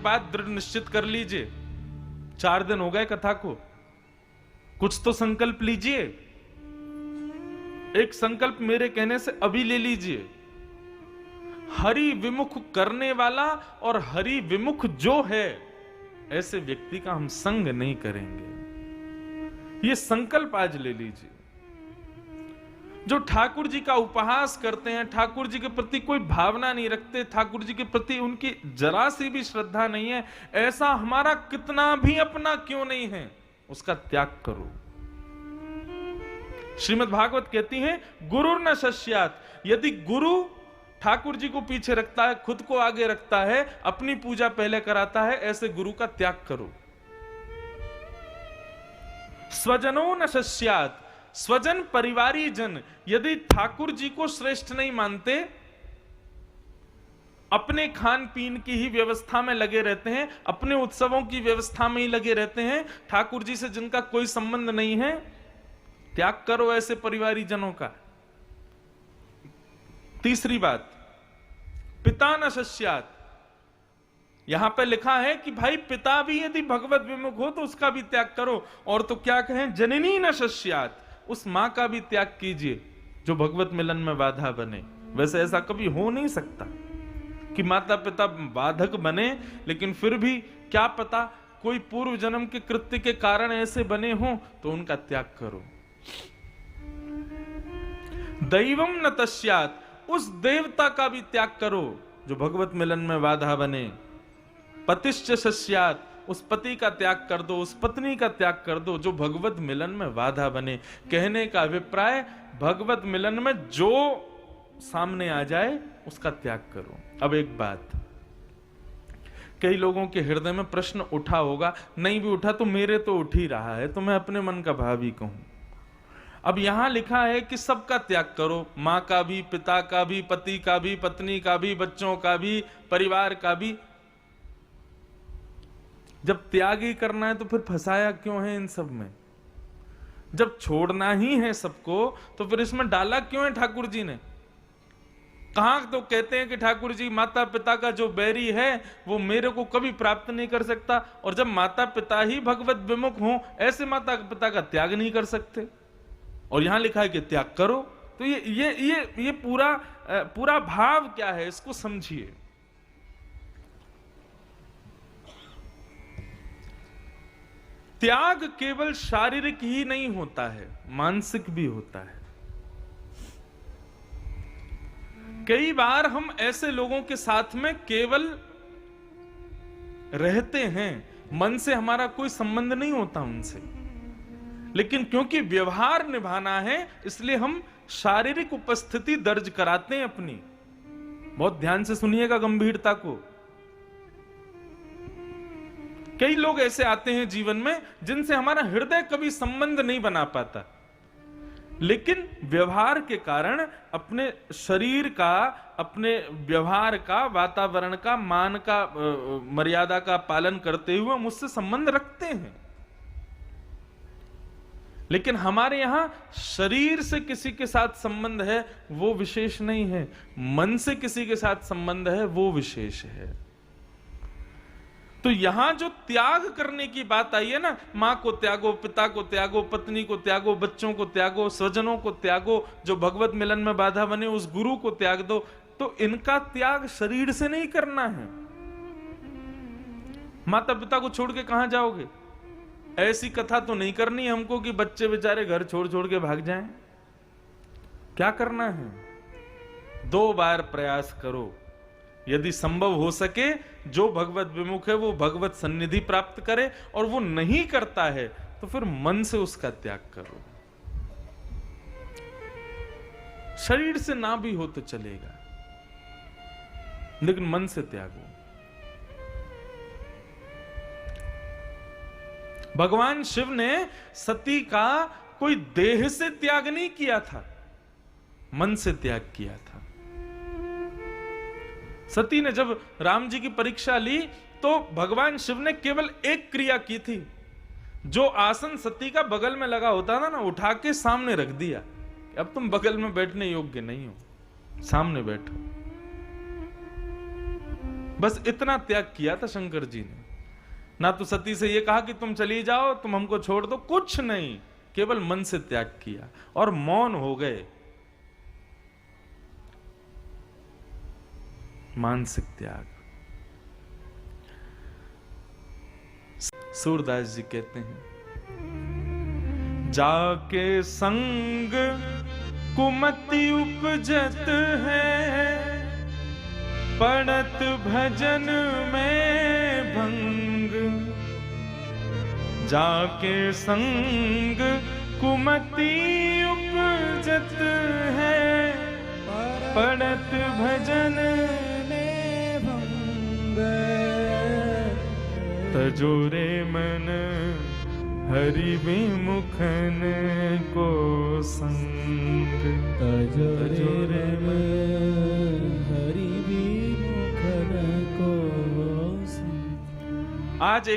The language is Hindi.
बात दृढ़ निश्चित कर लीजिए। 4 दिन हो गए कथा को, कुछ तो संकल्प लीजिए। एक संकल्प मेरे कहने से अभी ले लीजिए। हरि विमुख करने वाला और हरि विमुख जो है, ऐसे व्यक्ति का हम संग नहीं करेंगे। ये संकल्प आज ले लीजिए। जो ठाकुर जी का उपहास करते हैं, ठाकुर जी के प्रति कोई भावना नहीं रखते, ठाकुर जी के प्रति उनकी जरा सी भी श्रद्धा नहीं है, ऐसा हमारा कितना भी अपना क्यों नहीं है, उसका त्याग करो। श्रीमद् भागवत कहती है गुरु न शिष्यात। यदि गुरु ठाकुर जी को पीछे रखता है, खुद को आगे रखता है, अपनी पूजा पहले कराता है, ऐसे गुरु का त्याग करो। स्वजनो न शिष्यात। स्वजन परिवारी जन यदि ठाकुर जी को श्रेष्ठ नहीं मानते, अपने खान पीन की ही व्यवस्था में लगे रहते हैं, अपने उत्सवों की व्यवस्था में ही लगे रहते हैं, ठाकुर जी से जिनका कोई संबंध नहीं है, त्याग करो ऐसे परिवारी जनों का। तीसरी बात, पिता न शिष्यात। यहां पर लिखा है कि भाई पिता भी यदि भगवत विमुख हो तो उसका भी त्याग करो। और तो क्या कहें, जननी न शिष्यात। उस मां का भी त्याग कीजिए जो भगवत मिलन में बाधा बने। वैसे ऐसा कभी हो नहीं सकता कि माता पिता बाधक बने, लेकिन फिर भी क्या पता कोई पूर्व जन्म के कृत्य के कारण ऐसे बने हों, तो उनका त्याग करो। दैवम न तस्यात। उस देवता का भी त्याग करो जो भगवत मिलन में बाधा बने। पतिश्च शिष्यात। उस पति का त्याग कर दो, उस पत्नी का त्याग कर दो जो भगवत मिलन में बाधा बने। कहने का अभिप्राय, भगवत मिलन में जो सामने आ जाए उसका त्याग करो। अब एक बात, कई लोगों के हृदय में प्रश्न उठा होगा, नहीं भी उठा तो मेरे तो उठ ही रहा है, तो मैं अपने मन का भाव ही कहूं। अब यहां लिखा है कि सबका त्याग करो, मां का भी, पिता का भी, पति का भी, पत्नी का भी, बच्चों का भी, परिवार का भी। जब त्याग ही करना है तो फिर फंसाया क्यों है इन सब में? जब छोड़ना ही है सबको तो फिर इसमें डाला क्यों है ठाकुर जी ने? कहां तो कहते हैं कि ठाकुर जी माता पिता का जो बैरी है वो मेरे को कभी प्राप्त नहीं कर सकता, और जब माता पिता ही भगवत विमुख हों, ऐसे माता पिता का त्याग नहीं कर सकते। और यहां लिखा है कि त्याग करो। तो ये पूरा भाव क्या है, इसको समझिए। त्याग केवल शारीरिक ही नहीं होता है, मानसिक भी होता है। कई बार हम ऐसे लोगों के साथ में केवल रहते हैं, मन से हमारा कोई संबंध नहीं होता उनसे, लेकिन क्योंकि व्यवहार निभाना है इसलिए हम शारीरिक उपस्थिति दर्ज कराते हैं अपनी। बहुत ध्यान से सुनिएगा गंभीरता को। कई लोग ऐसे आते हैं जीवन में जिनसे हमारा हृदय कभी संबंध नहीं बना पाता, लेकिन व्यवहार के कारण अपने शरीर का, अपने व्यवहार का, वातावरण का, मान का, मर्यादा का पालन करते हुए मुझसे संबंध रखते हैं। लेकिन हमारे यहां शरीर से किसी के साथ संबंध है वो विशेष नहीं है, मन से किसी के साथ संबंध है वो विशेष है। तो यहां जो त्याग करने की बात आई है ना, मां को त्यागो, पिता को त्यागो, पत्नी को त्यागो, बच्चों को त्यागो, स्वजनों को त्यागो, जो भगवत मिलन में बाधा बने उस गुरु को त्याग दो, तो इनका त्याग शरीर से नहीं करना है। माता पिता को छोड़ के कहां जाओगे? ऐसी कथा तो नहीं करनी हमको कि बच्चे बेचारे घर छोड़ छोड़ के भाग जाएं। क्या करना है? 2 बार प्रयास करो, यदि संभव हो सके जो भगवत विमुख है वो भगवत सन्निधि प्राप्त करे, और वो नहीं करता है तो फिर मन से उसका त्याग करो। शरीर से ना भी हो तो चलेगा, लेकिन मन से त्यागो। भगवान शिव ने सती का कोई देह से त्याग नहीं किया था, मन से त्याग किया था। सती ने जब राम जी की परीक्षा ली तो भगवान शिव ने केवल एक क्रिया की थी। जो आसन सती का बगल में लगा होता था ना, उठा के सामने रख दिया। अब तुम बगल में बैठने योग्य नहीं हो, सामने बैठो। बस इतना त्याग किया था शंकर जी ने। ना तो सती से ये कहा कि तुम चली जाओ, तुम हमको छोड़ दो, कुछ नहीं, केवल मन से त्याग किया और मौन हो गए। मानसिक त्याग। सूरदास जी कहते हैं, जाके संग कुमति उपजत है, पड़त भजन में भंग। जाके संग कुमति उपजत है, पड़त भजन में भंग। तजोरे मन हरि विमुखन को संग। तजोरे मन हरि विमुखन को संग। आज एक